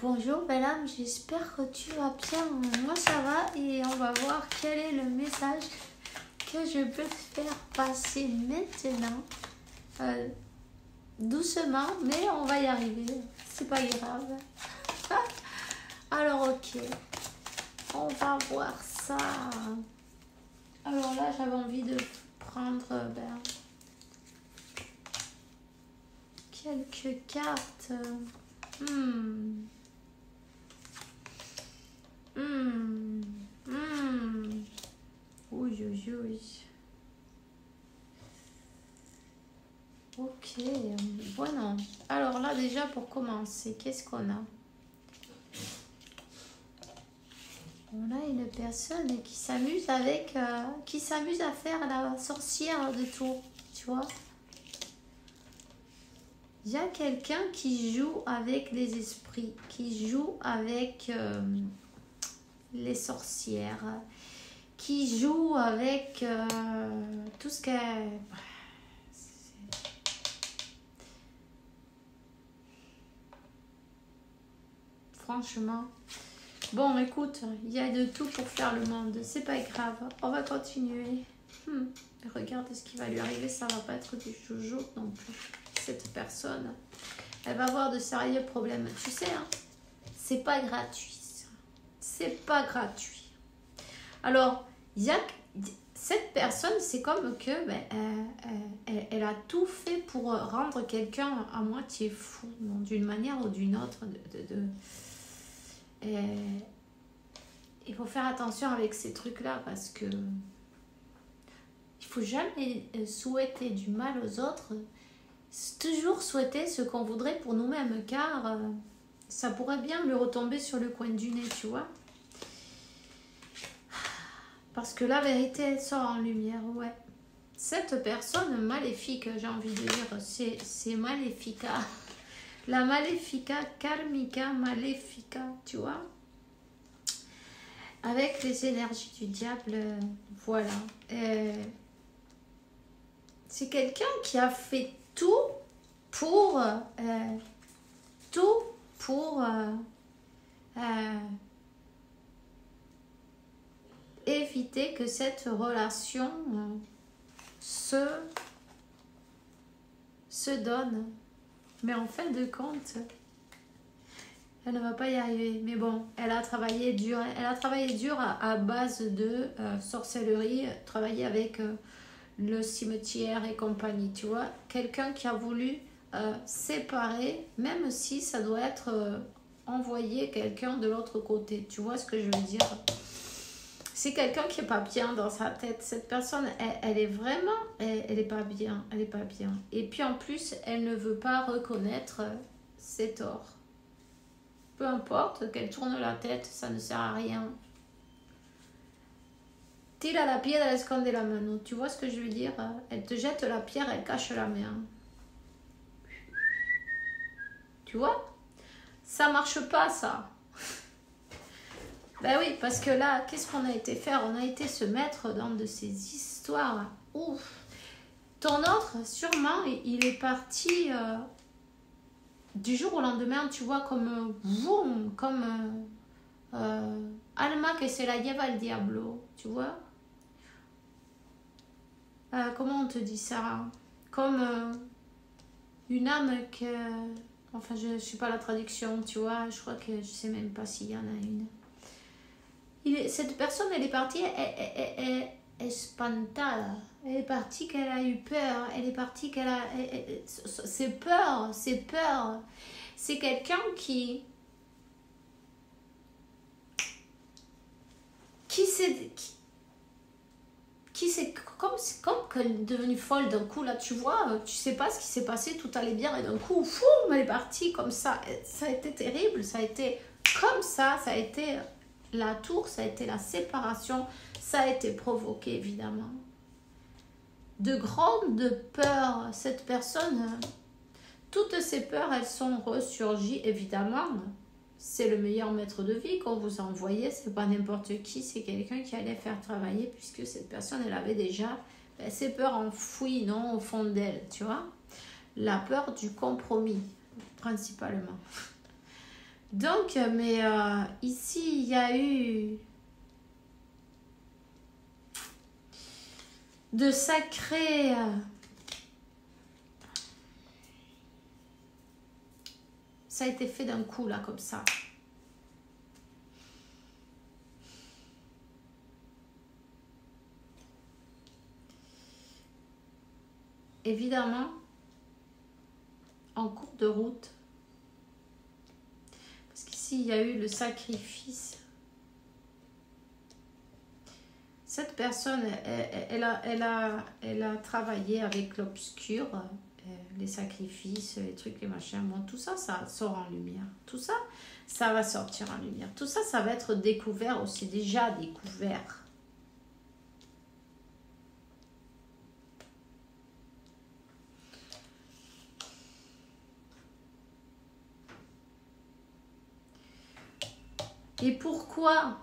Bonjour belle âme, j'espère que tu vas bien. Moi ça va et on va voir quel est le message que je peux te faire passer maintenant. Doucement, mais on va y arriver. C'est pas grave. Alors ok, on va voir ça. Alors là j'avais envie de prendre quelques cartes. Oui, oui, oui. Ok, bueno. Alors là, déjà, pour commencer, qu'est-ce qu'on a? On a une personne qui s'amuse avec... qui s'amuse à faire la sorcière de tour, tu vois. Il y a quelqu'un qui joue avec les esprits, qui joue avec les sorcières, qui joue avec tout ce qu'elle... Franchement. Bon, écoute, il y a de tout pour faire le monde. C'est pas grave. On va continuer. Regarde ce qui va lui arriver. Ça va pas être du joujou non plus. Cette personne, elle va avoir de sérieux problèmes. Tu sais, hein, c'est pas gratuit. C'est pas gratuit. Alors, il y a cette personne, c'est comme que elle a tout fait pour rendre quelqu'un à moitié fou, d'une manière ou d'une autre. Il faut faire attention avec ces trucs-là parce que il faut jamais souhaiter du mal aux autres. Toujours souhaiter ce qu'on voudrait pour nous-mêmes, car ça pourrait bien lui retomber sur le coin du nez, tu vois. Parce que la vérité, elle sort en lumière, ouais. Cette personne maléfique, j'ai envie de dire, c'est Maléfica. La Maléfica, Karmica Maléfica, tu vois. Avec les énergies du diable, voilà. C'est quelqu'un qui a fait tout pour éviter que cette relation se donne. Mais en fin de compte, elle ne va pas y arriver. Mais bon, elle a travaillé dur. Elle a travaillé dur à base de sorcellerie, travailler avec le cimetière et compagnie, tu vois. Quelqu'un qui a voulu séparer, même si ça doit être envoyer quelqu'un de l'autre côté. Tu vois ce que je veux dire? C'est quelqu'un qui n'est pas bien dans sa tête. Cette personne, elle est vraiment... Elle n'est pas bien. Elle n'est pas bien. Et puis en plus, elle ne veut pas reconnaître ses torts. Peu importe qu'elle tourne la tête, ça ne sert à rien. Tira la piedra, esconde la mano. Tu vois ce que je veux dire? Elle te jette la pierre, elle cache la main. Tu vois? Ça marche pas, ça. Ben oui, parce que là, qu'est-ce qu'on a été faire? On a été se mettre dans de ces histoires. Ouf. Ton autre, sûrement, il est parti du jour au lendemain, tu vois, comme boum, comme Alma que se la lleva el diablo, tu vois. Comment on te dit ça? Comme une âme que... Enfin, je ne sais pas la traduction, tu vois. Je crois que je ne sais même pas s'il y en a une. Cette personne, elle est partie espantada. Elle est partie qu'elle a eu peur. Elle est partie qu'elle a... C'est peur. C'est quelqu'un qui c'est comme qu'elle est devenue folle d'un coup, là, tu vois, tu sais pas ce qui s'est passé, tout allait bien, et d'un coup, foum, elle est partie comme ça. Ça a été terrible, ça a été comme ça a été la tour, ça a été la séparation, ça a été provoqué, évidemment. De grandes peurs, cette personne, toutes ces peurs, elles sont ressurgies, évidemment. C'est le meilleur maître de vie qu'on vous a envoyé, c'est pas n'importe qui, c'est quelqu'un qui allait faire travailler, puisque cette personne, elle avait déjà ses peurs enfouies, non, au fond d'elle, tu vois. La peur du compromis, principalement. Donc, mais ici, il y a eu de sacrés... ça a été fait d'un coup, là, comme ça. Évidemment, en cours de route, parce qu'ici, il y a eu le sacrifice. Cette personne, elle a travaillé avec l'obscur, les sacrifices, les trucs, les machins. Bon, tout ça, ça sort en lumière. Tout ça, ça va sortir en lumière. Tout ça, ça va être découvert aussi, déjà découvert. Et pourquoi?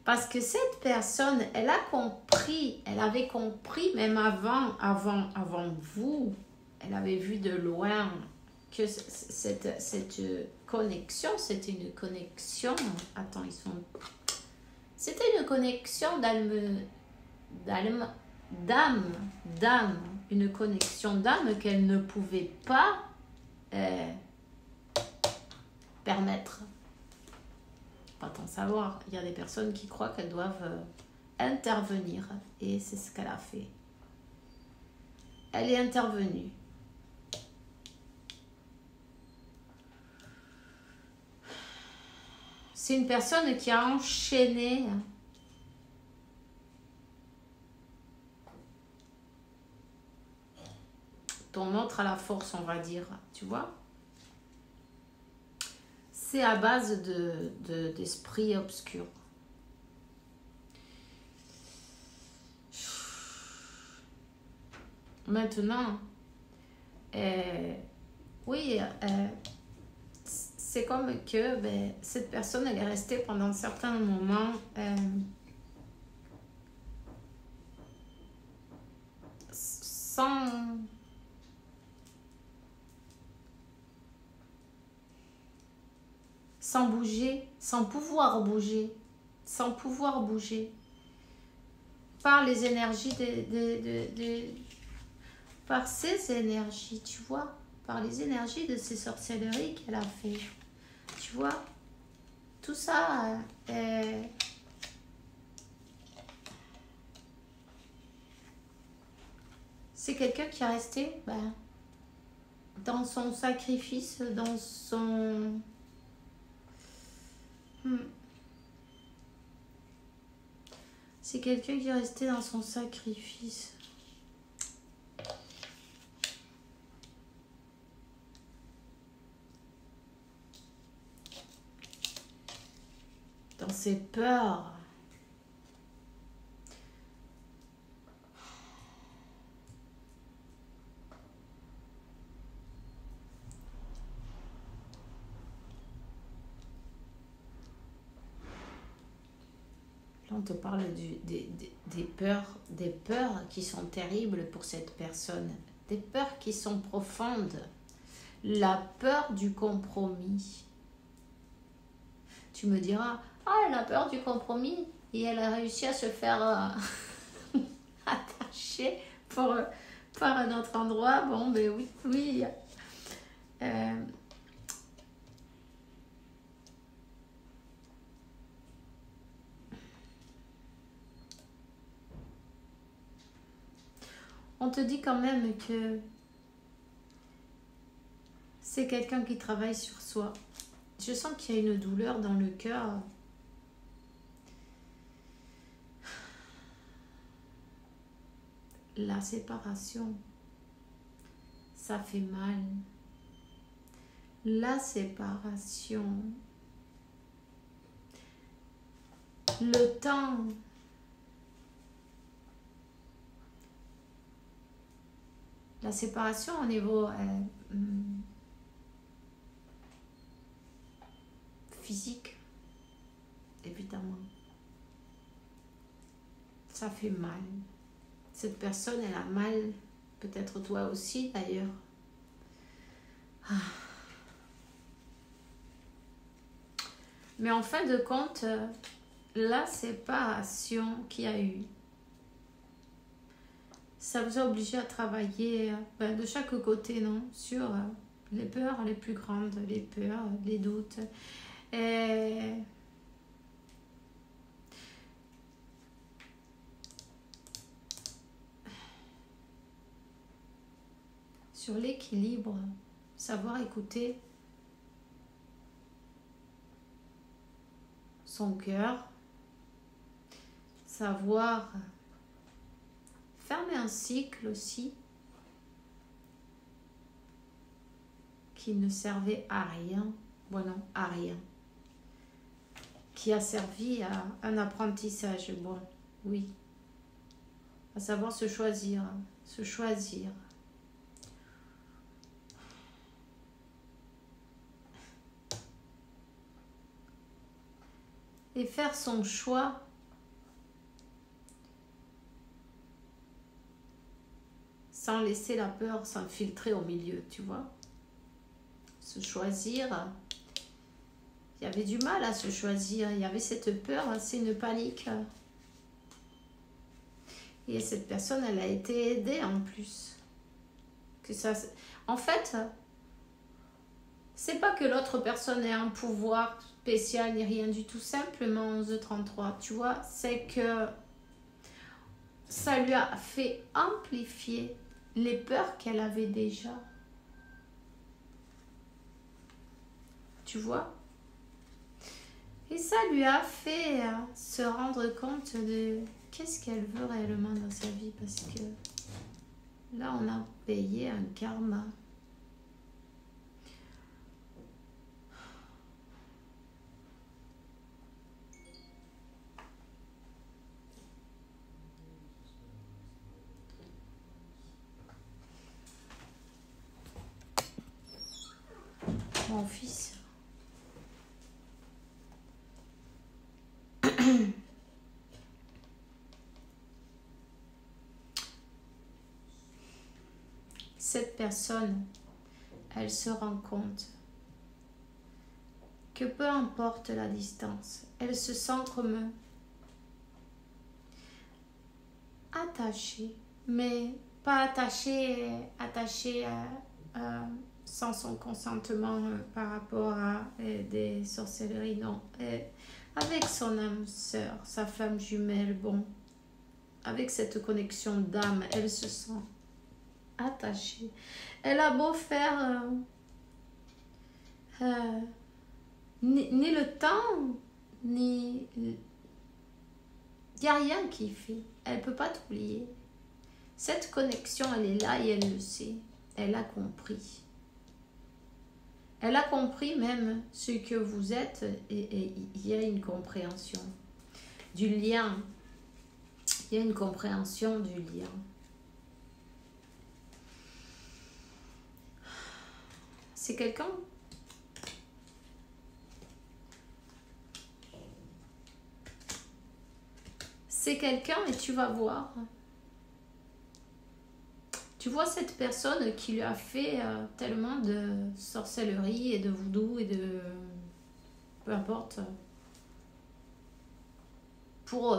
Parce que cette personne, elle a compris, elle avait compris même avant vous, elle avait vu de loin que cette connexion, c'était une connexion, attends, c'était une connexion d'âme, une connexion d'âme qu'elle ne pouvait pas permettre. Pas tant savoir, il y a des personnes qui croient qu'elles doivent intervenir et c'est ce qu'elle a fait. Elle est intervenue. C'est une personne qui a enchaîné ton autre à la force, on va dire, tu vois. C'est à base d'esprit obscur. Maintenant, oui, c'est comme que cette personne, elle est restée pendant un certain moment sans bouger, sans pouvoir bouger, par les énergies par ces énergies, tu vois, par les énergies de ces sorcelleries qu'elle a fait, tu vois, tout ça c'est quelqu'un qui est resté dans son sacrifice, dans son... C'est quelqu'un qui est resté dans son sacrifice. Dans ses peurs. On te parle des peurs qui sont terribles pour cette personne, des peurs qui sont profondes, la peur du compromis. Tu me diras, elle a peur du compromis et elle a réussi à se faire attacher par un autre endroit. Bon, oui. On te dit quand même que c'est quelqu'un qui travaille sur soi. Je sens qu'il y a une douleur dans le cœur. La séparation, ça fait mal. La séparation, le temps, la séparation au niveau physique, évidemment. Ça fait mal. Cette personne, elle a mal. Peut-être toi aussi, d'ailleurs. Mais en fin de compte, la séparation qu'il y a eu, ça vous a obligé à travailler de chaque côté, non? Sur les peurs les plus grandes, les peurs, les doutes. Et sur l'équilibre, savoir écouter son cœur, savoir fermer un cycle aussi qui ne servait à rien, bon non, à rien, qui a servi à un apprentissage, bon, oui, à savoir se choisir, se choisir. Et faire son choix sans laisser la peur s'infiltrer au milieu, tu vois. Se choisir, il y avait du mal à se choisir, il y avait cette peur, c'est une panique. Et cette personne, elle a été aidée en plus. Que ça, en fait, c'est pas que l'autre personne ait un pouvoir spécial ni rien du tout, simplement 1133, tu vois, c'est que ça lui a fait amplifier les peurs qu'elle avait déjà. Tu vois? Et ça lui a fait se rendre compte de qu'est-ce qu'elle veut réellement dans sa vie, parce que là, on a payé un karma. Mon fils. Cette personne, elle se rend compte que peu importe la distance, elle se sent comme attachée, mais pas attachée sans son consentement par rapport à des sorcelleries, non. Avec son âme sœur, sa flamme jumelle, bon, avec cette connexion d'âme, elle se sent attachée. Elle a beau faire ni le temps, ni... Il n'y a rien qui fait. Elle ne peut pas t'oublier. Cette connexion, elle est là et elle le sait. Elle a compris. Elle a compris même ce que vous êtes et il y a une compréhension du lien. Il y a une compréhension du lien. C'est quelqu'un et tu vas voir. Tu vois cette personne qui lui a fait tellement de sorcellerie et de voodoo et de... peu importe. Pour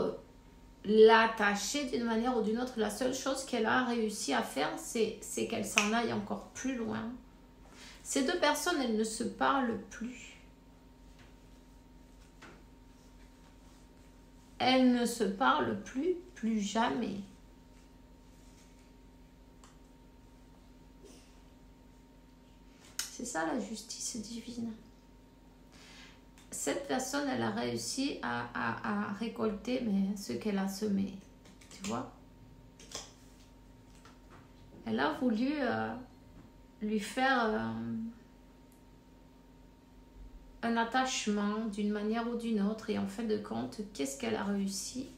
l'attacher d'une manière ou d'une autre. La seule chose qu'elle a réussi à faire, c'est qu'elle s'en aille encore plus loin. Ces deux personnes, elles ne se parlent plus. Elles ne se parlent plus jamais. C'est ça la justice divine. Cette personne, elle a réussi à récolter mais ce qu'elle a semé. Tu vois? Elle a voulu lui faire un attachement d'une manière ou d'une autre. Et en fin de compte, qu'est-ce qu'elle a réussi?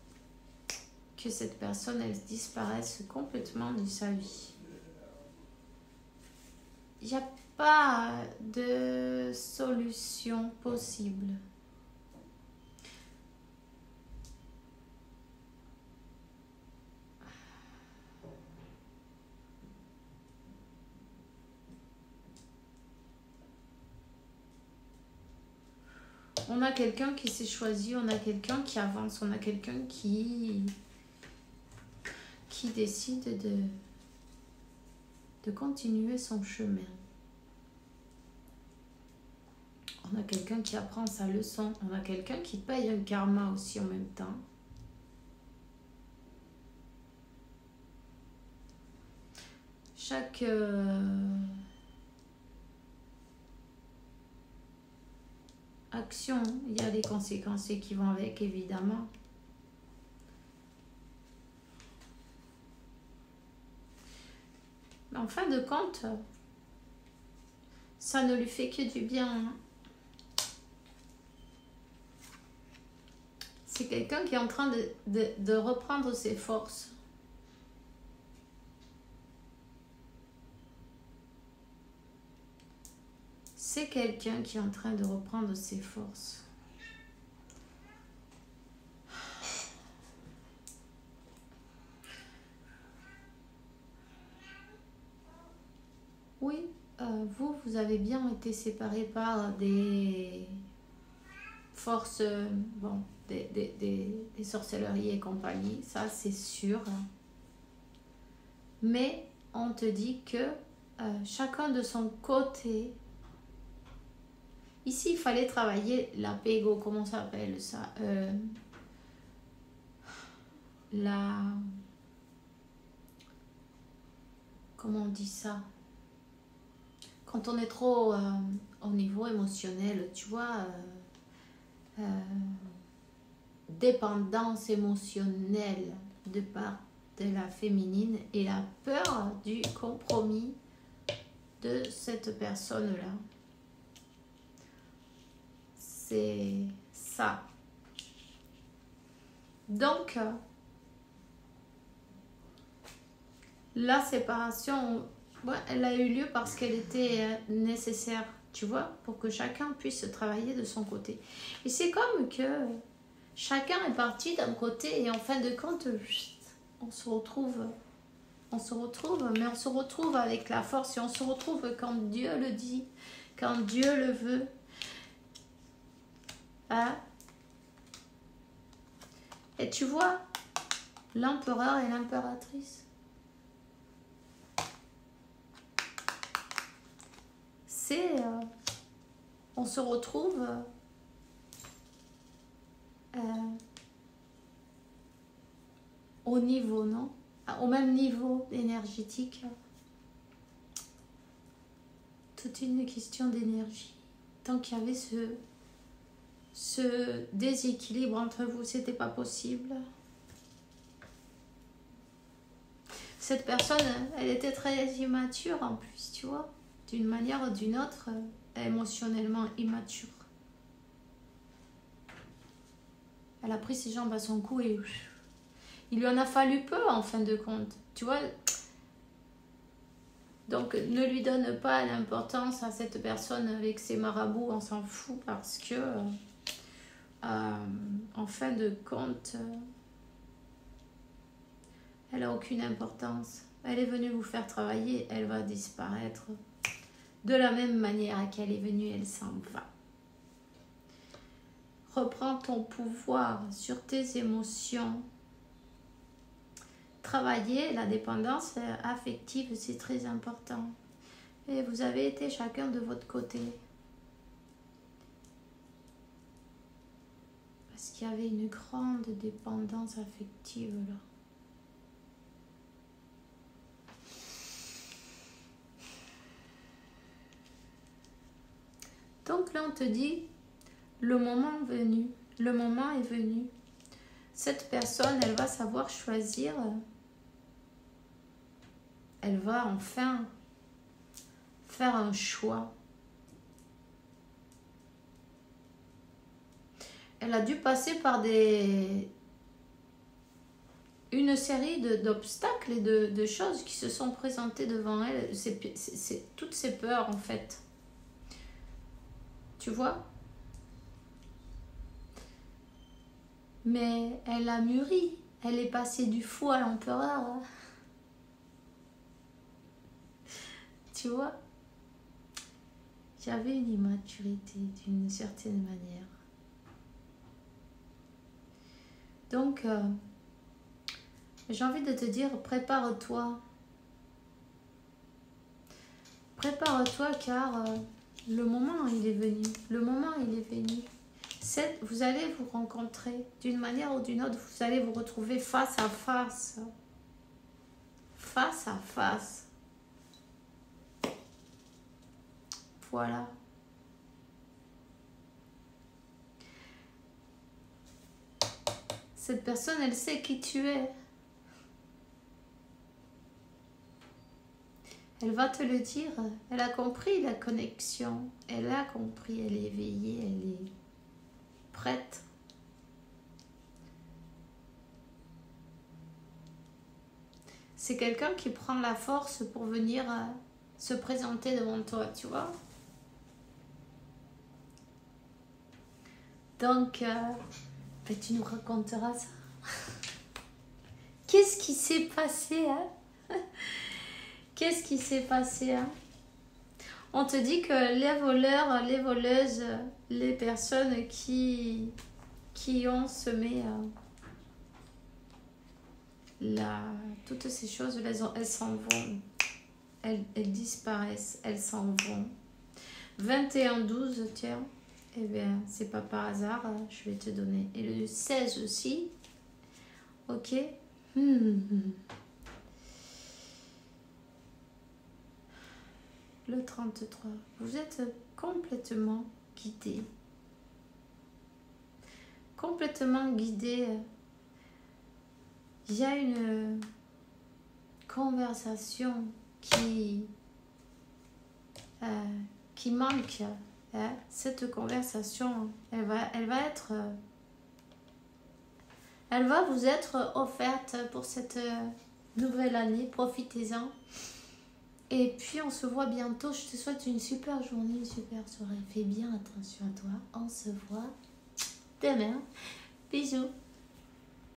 Que cette personne, elle disparaisse complètement de sa vie. Il n'y a pas de solution possible. On a quelqu'un qui s'est choisi, on a quelqu'un qui avance, on a quelqu'un qui décide de continuer son chemin. On a quelqu'un qui apprend sa leçon, on a quelqu'un qui paye un karma aussi en même temps. Chaque action, il y a des conséquences qui vont avec, évidemment. Mais en fin de compte, ça ne lui fait que du bien. Hein. C'est quelqu'un qui est en train de reprendre ses forces. C'est quelqu'un qui est en train de reprendre ses forces. Oui, vous avez bien été séparés par des forces, bon, des sorcelleries et compagnie, ça c'est sûr. Mais on te dit que chacun de son côté, ici il fallait travailler l'apego, comment ça s'appelle ça, comment on dit ça, quand on est trop au niveau émotionnel, tu vois, dépendance émotionnelle de part de la féminine et la peur du compromis de cette personne-là. C'est ça. Donc, la séparation, ouais, elle a eu lieu parce qu'elle était nécessaire, tu vois, pour que chacun puisse travailler de son côté. Et c'est comme que chacun est parti d'un côté et en fin de compte, on se retrouve, mais on se retrouve avec la force et on se retrouve quand Dieu le dit, quand Dieu le veut. Hein? Et tu vois, l'empereur et l'impératrice. C'est, on se retrouve au niveau, non? Au même niveau énergétique. Tout est une question d'énergie. Tant qu'il y avait ce déséquilibre entre vous, c'était pas possible. Cette personne, elle était très immature en plus, tu vois. D'une manière ou d'une autre, émotionnellement immature. Elle a pris ses jambes à son cou et il lui en a fallu peu en fin de compte. Tu vois. Donc ne lui donne pas l'importance à cette personne avec ses marabouts, on s'en fout parce que en fin de compte, elle n'a aucune importance. Elle est venue vous faire travailler, elle va disparaître. De la même manière qu'elle est venue, elle s'en va. Reprends ton pouvoir sur tes émotions. Travailler la dépendance affective, c'est très important. Et vous avez été chacun de votre côté. Parce qu'il y avait une grande dépendance affective là. Donc là, on te dit, le moment est venu. Le moment est venu. Cette personne, elle va savoir choisir. Elle va enfin faire un choix. Elle a dû passer par une série d'obstacles et de choses qui se sont présentées devant elle. C'est toutes ces peurs en fait. Tu vois? Mais elle a mûri. Elle est passée du fou à l'empereur. Tu vois? J'avais une immaturité d'une certaine manière. Donc, j'ai envie de te dire, prépare-toi. Prépare-toi car le moment, il est venu. Le moment, il est venu. Vous allez vous rencontrer d'une manière ou d'une autre. Vous allez vous retrouver face à face. Face à face. Voilà. Cette personne, elle sait qui tu es. Elle va te le dire. Elle a compris la connexion. Elle a compris. Elle est éveillée. Elle est prête. C'est quelqu'un qui prend la force pour venir se présenter devant toi, tu vois. Donc, ben, tu nous raconteras ça. Qu'est-ce qui s'est passé, hein? Qu'est-ce qui s'est passé, hein? On te dit que les voleurs, les voleuses, les personnes qui ont semé toutes ces choses, elles s'en vont. Elles disparaissent, elles s'en vont. 21-12, tiens. Eh bien, c'est pas par hasard, je vais te donner. Et le 16 aussi. Ok. Le 33. Vous êtes complètement guidé. Complètement guidé. Il y a une conversation qui manque. Cette conversation, elle va vous être offerte pour cette nouvelle année. Profitez-en. Et puis on se voit bientôt. Je te souhaite une super journée, une super soirée. Fais bien attention à toi. On se voit demain. Bisous.